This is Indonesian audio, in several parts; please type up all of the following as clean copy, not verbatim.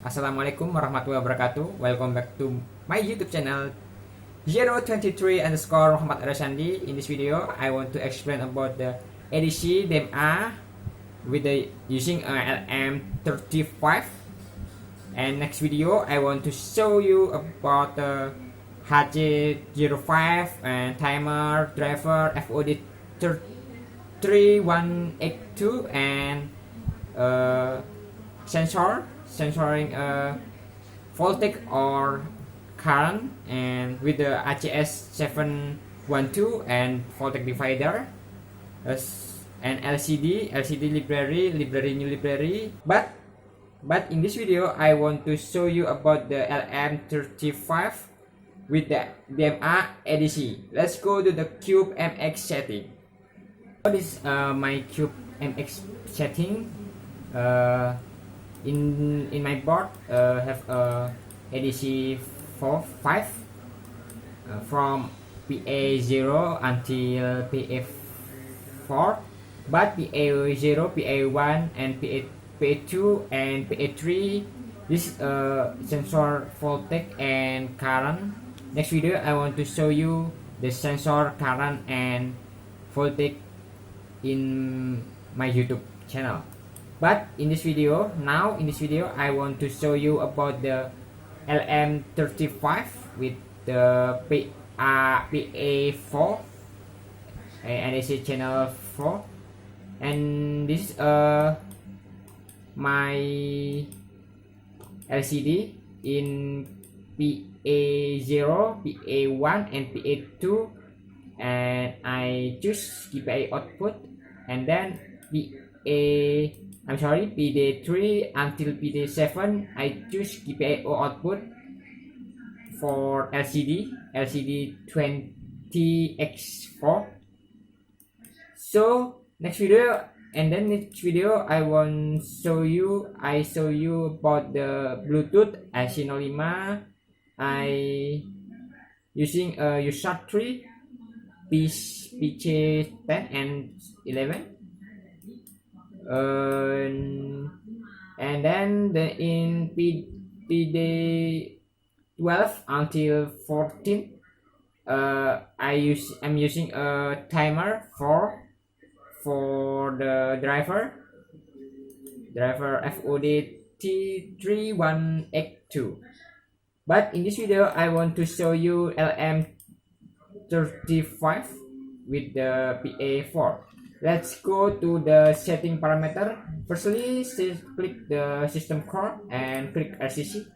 Assalamualaikum warahmatullahi wabarakatuh. Welcome back to my YouTube channel 023 underscore Muhammad Arasandi. In this video, I want to explain about the ADC DMA with the using LM35. And next video, I want to show you about the HC05 and timer driver FOD 3182 and sensoring voltage or current, and with the ACS 712 and voltage divider and LCD new library. But in this video I want to show you about the LM35 with the DMA ADC. Let's go to the Cube MX setting. This is my Cube MX setting. In my board have ADC 5 from PA0 until PA4, but PA0, PA1 and PA2 and PA3 this sensor voltage and current. Next video I want to show you the sensor current and voltage in my YouTube channel. But in this video I want to show you about the LM35 with the PA4 and ADC channel 4, and this is my LCD in PA0, PA1 and PA2, and I choose GPIO output, and then PD3 until PD7 I choose GPIO output for LCD 20x4. So next video I want show you about the Bluetooth IC05. I using USART3 PC10 and 11, and then in PD12 until 14 I'm using a timer for the driver FOD T3182. But in this video I want to show you LM35 with the PA4. Let's go to the setting parameter. Firstly, click the system core and click RCC,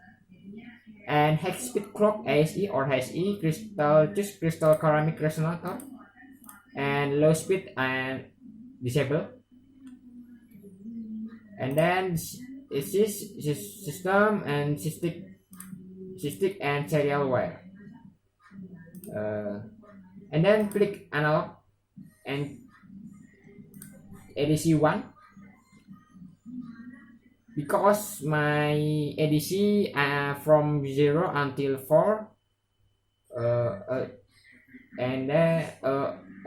and high speed clock ASE or HSE, choose crystal ceramic resonator, and low speed and disable. And then this is system and SysTick and serial wire, and then click analog and ADC 1, because my ADC from 0 until 4, and then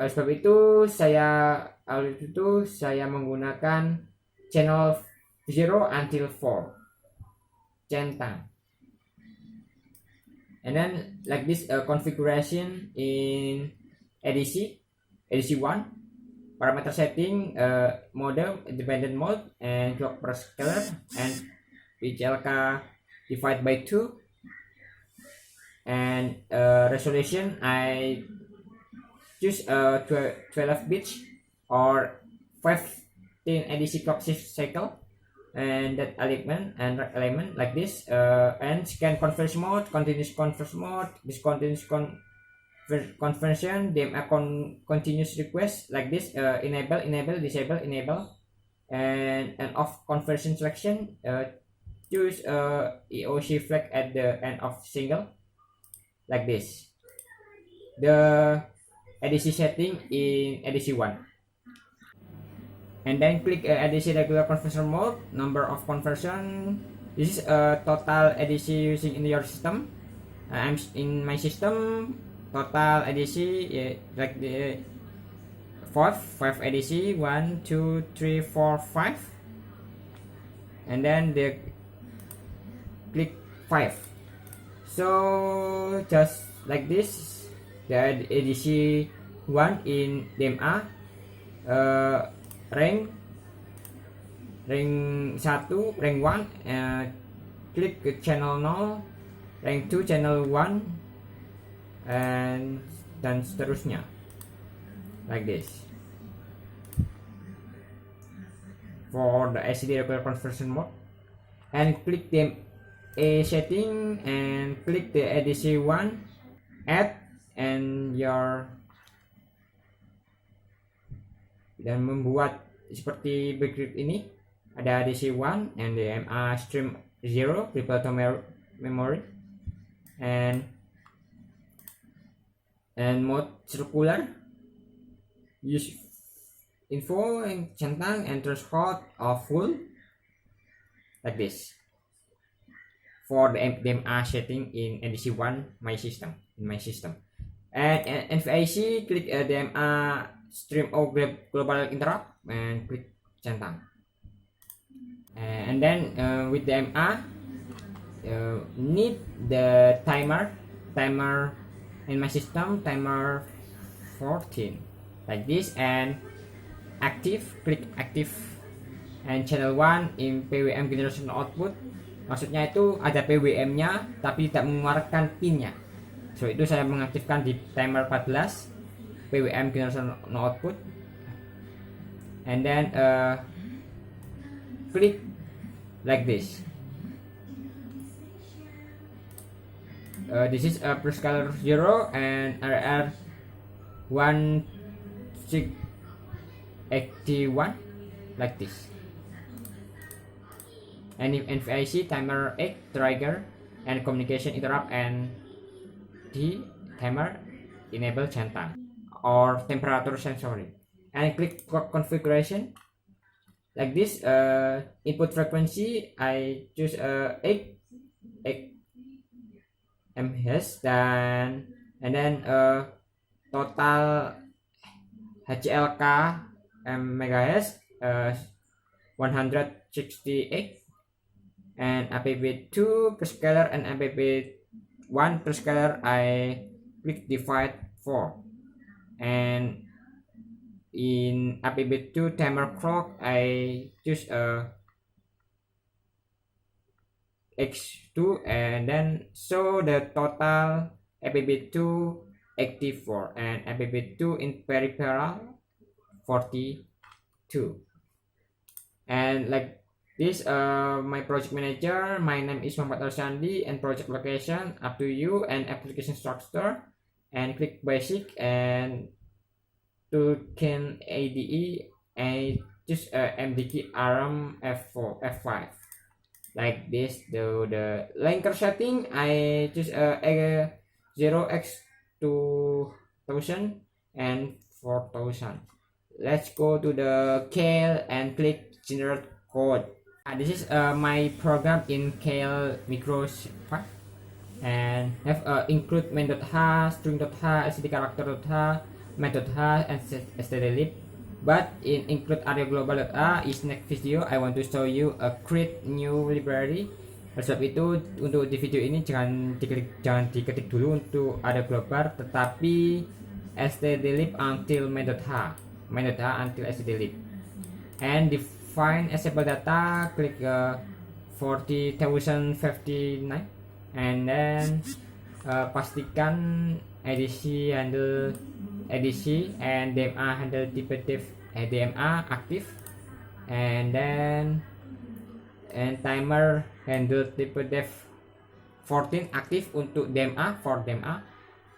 sebab itu saya menggunakan channel 0 until 4 centang, and then like this configuration in ADC 1. Parameter setting, mode independent mode and clock per scalar, and PCLK divided by 2, and resolution I choose 12 bits or 15 ADC clock cycle, and that element like this, and scan converge mode, continuous converge mode, discontinuous conversion, DMA continuous request like this, enable, disable, enable, and off conversion selection, choose EOC flag at the end of single like this. The ADC setting in ADC 1, and then click ADC regular conversion mode, number of conversion. This is total ADC using in your system. I'm in my system. Total ADC like the 5 ADC 1 2 3 4 5, and then the click 5. So just like this, the ADC 1 in DMA, rank 1, rank 1, klik ke channel 0, rank 2 channel 1, dan seterusnya, like this. For the SD regular conversion mode, and click the A setting and click the ADC 1, add, and dan membuat seperti berikut ini. Ada ADC 1 and the DMA stream 0 triple to memory, and mode circular, use info and centang and threshold of full, like this. For the DMA setting in ADC 1 in my system. And NVIC, click DMA stream O global interrupt and click centang. And then with DMA, need the timer in my system, timer 14, like this, and active, click active, and channel 1 in PWM generation output. Maksudnya itu ada PWM-nya tapi tidak mengeluarkan pin-nya. So itu saya mengaktifkan di timer 14 PWM generation output. And then click like this. This is a prescaler 0 and RR 1681, like this. And if NVIC timer 8 trigger and communication interrupt, and the timer enable centang or temperature sensoring, and click configuration like this. Input frequency I choose 8 MHz, and then total HCLK MHz 168, and APB2 prescaler and APB1 prescaler I click divide 4, and in APB2 timer clock I choose X2, and then show the total APB2 84 and APB2 in peripheral 42, and like this. My project manager, my name is Muhammad Arsandi, and project location up to you, and application structure, and click basic, and to can ADE and just MDK ARM F4 F5, like this. The linker setting I choose 0x2000 and 4000. Let's go to the KL and click generate code. This is my program in KL Micro 5, and have include main.h, string.h, std character.h, main.h, and stdlib. But in include area global.h is next video. I want to show you a create new library. Oleh sebab itu, untuk di video ini jangan diketik dulu untuk area global, tetapi stdlib until main.h until stdlib, and define assemble data, click 40,059, and then pastikan ADC handle ADC and DMA handle type def DMA aktif, and then timer handle type def 14 aktif untuk DMA for DMA,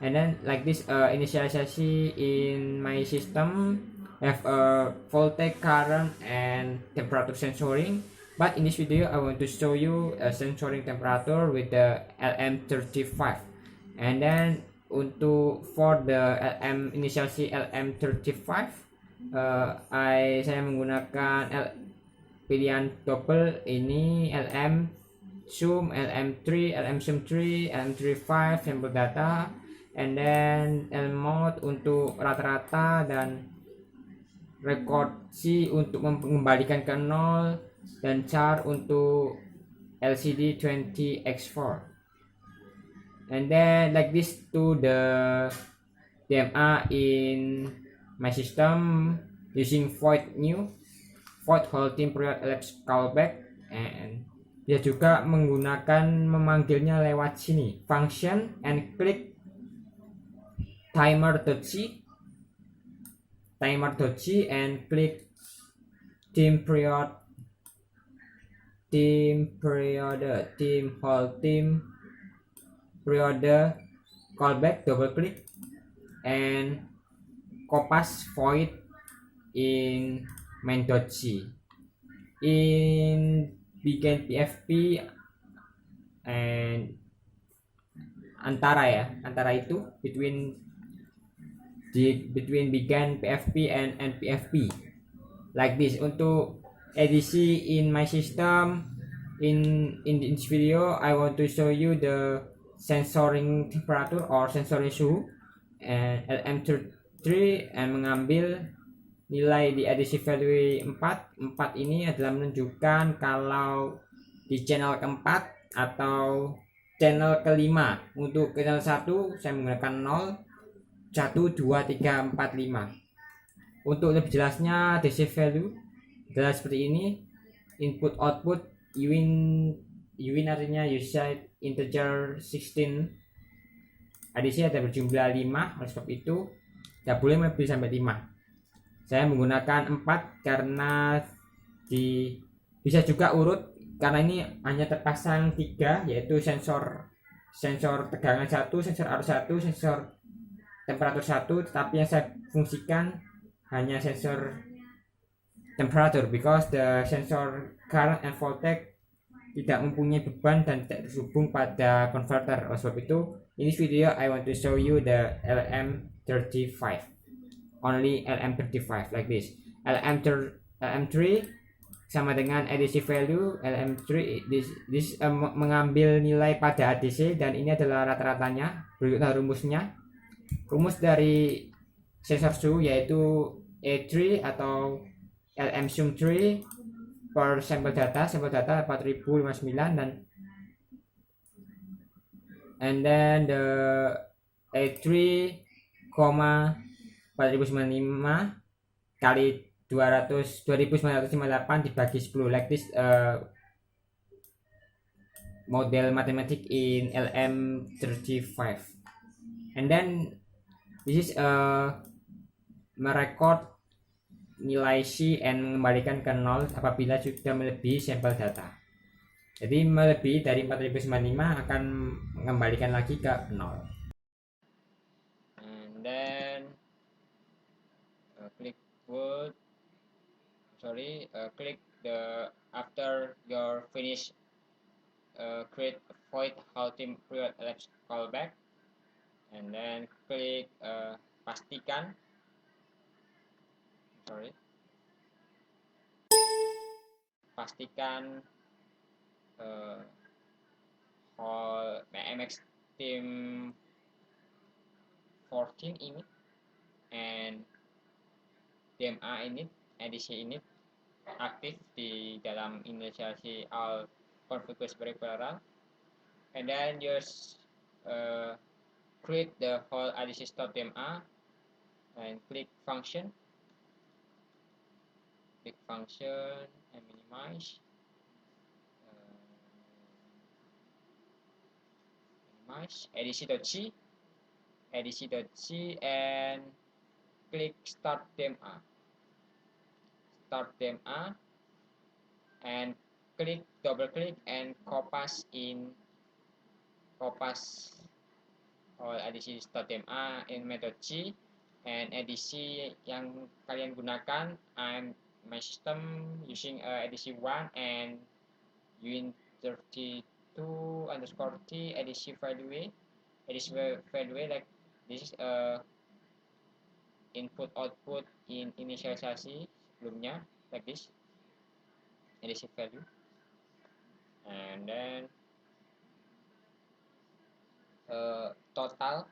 and then like this. Inisialisasi in my system have a voltage, current, and temperature sensoring, but in this video I want to show you a sensoring temperature with the LM35. And then for the inisiasi LM35, saya menggunakan pilihan double ini, LM Zoom, LM3, LM Zoom 3, LM35 sample data, and then L mode untuk rata-rata, dan record C untuk mengembalikan ke 0, dan char untuk LCD 20x4, and then like this to the DMA in my system using void holding period elapsed callback, and dia juga menggunakan memanggilnya lewat sini function and click timer.c and click team period period callback, double click and copy void in main.c in begin PFP, and antara itu between begin PFP and end PFP like this. Untuk edisi in my system, in this video I want to show you the sensoring temperature or sensoring suhu and LM3 and mengambil nilai di edisi value 4 ini adalah menunjukkan kalau di channel keempat atau channel kelima. Untuk channel 1 saya menggunakan 0, 1, 2, 3, 4, 5. Untuk lebih jelasnya DC value adalah seperti ini. Input output Uin artinya usage integer 16, edisi ada berjumlah 5, oleh sebab itu tidak boleh lebih sampai 5. Saya menggunakan 4 karena bisa juga urut, karena ini hanya terpasang 3, yaitu sensor tegangan 1, sensor arus 1, sensor temperatur 1, tetapi yang saya fungsikan hanya sensor temperature because the sensor current and voltage tidak mempunyai beban dan tidak terhubung pada converter. Oleh sebab itu, in this video I want to show you the LM35, only LM35 like this. LM3 sama dengan ADC value. LM3 this mengambil nilai pada ADC, dan ini adalah rata-ratanya. Berikutlah rumusnya. Rumus dari sensor suhu yaitu E3 atau LM sum 3 per sampel data 4059, dan and then the A3, 4095 kali 2958 dibagi 10 like this, model matematik in LM35. And then this is merekod nilai C and mengembalikan ke 0 apabila sudah melebihi sampel data. Jadi melebihi dari 4095 akan mengembalikan lagi ke 0. And then click the after your finish create void holding period elapsed callback, and then click pastikan whole MX team 14 ini and DMA ini edisi ini aktif di dalam inisiasi all configures peripheral, and then just create the whole adc.dma and click function and minimize adc.c and click start DMA and double click and copy all adc.dma in method C, and edisi yang kalian gunakan my system using edc1 and win32 underscore t edc value like this is input output in inisialisasi sebelumnya like this edc value, and then total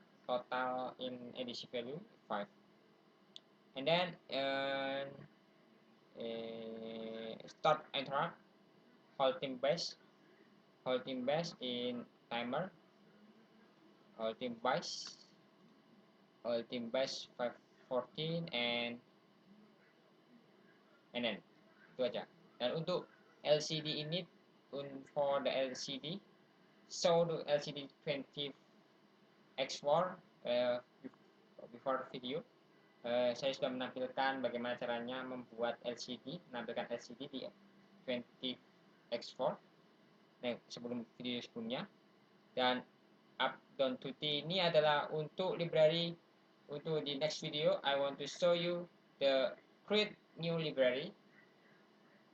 in edc value 5, and then start interrupt halting base whole team base in timer, whole team base 514 and then itu aja. Dan untuk LCD ini, for the LCD, show the LCD 20x4 before video. Saya sudah menampilkan bagaimana caranya membuat LCD, menampilkan LCD di 20x4 sebelum video sebelumnya. Dan up down 2T ini adalah untuk library. Untuk di next video I want to show you the create new library,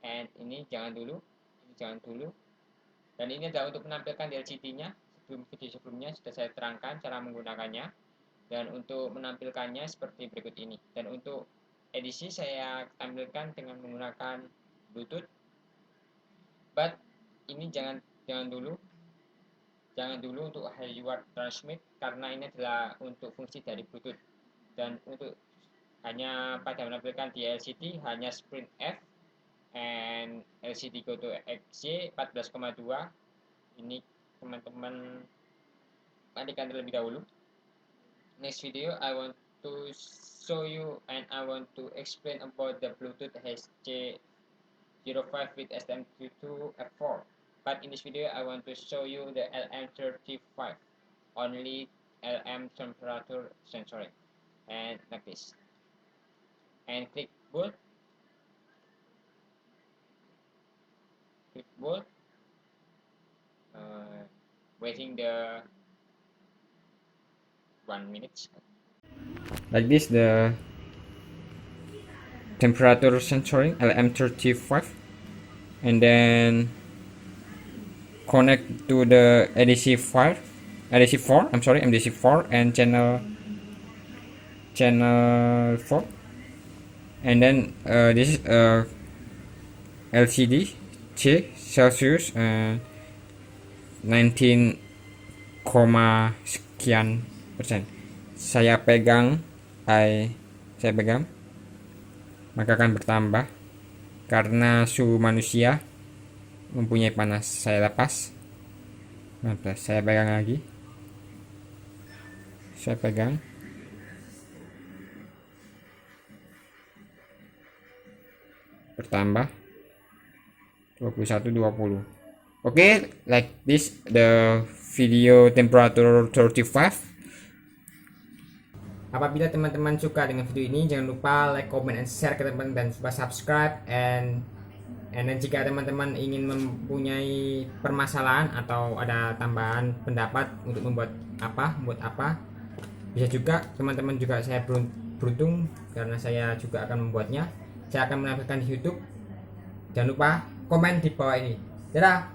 and ini jangan dulu, dan ini adalah untuk menampilkan di LCD nya. Sebelum video sebelumnya sudah saya terangkan cara menggunakannya, dan untuk menampilkannya seperti berikut ini. Dan untuk edisi saya tampilkan dengan menggunakan Bluetooth, but ini jangan dulu untuk hardware transmit, karena ini adalah untuk fungsi dari Bluetooth. Dan untuk hanya pada menampilkan di LCD hanya sprint F and LCD go to XY 14,2. Ini teman-teman matikan terlebih dahulu. Next video I want to show you and I want to explain about the Bluetooth HC05 with STM32 F4. But in this video I want to show you the LM35, only LM temperature sensoring, and like this, and click boot, waiting the 1 minute. Like this, the temperature sensoring LM35, and then connect to the MDC4 and channel 4, and then this is LCD C Celsius 19, sekian persen. Saya pegang maka akan bertambah karena suhu manusia mempunyai panas. Saya lepas, saya pegang lagi, bertambah 21-20. Okay, like this the video temperature 35. Apabila teman-teman suka dengan video ini, jangan lupa like, comment, and share ke teman, dan subscribe, and dan jika teman-teman ingin mempunyai permasalahan atau ada tambahan pendapat untuk membuat apa, bisa juga teman-teman. Juga saya beruntung karena saya juga akan membuatnya. Saya akan menampilkan di YouTube. Jangan lupa komen di bawah ini. Dadah.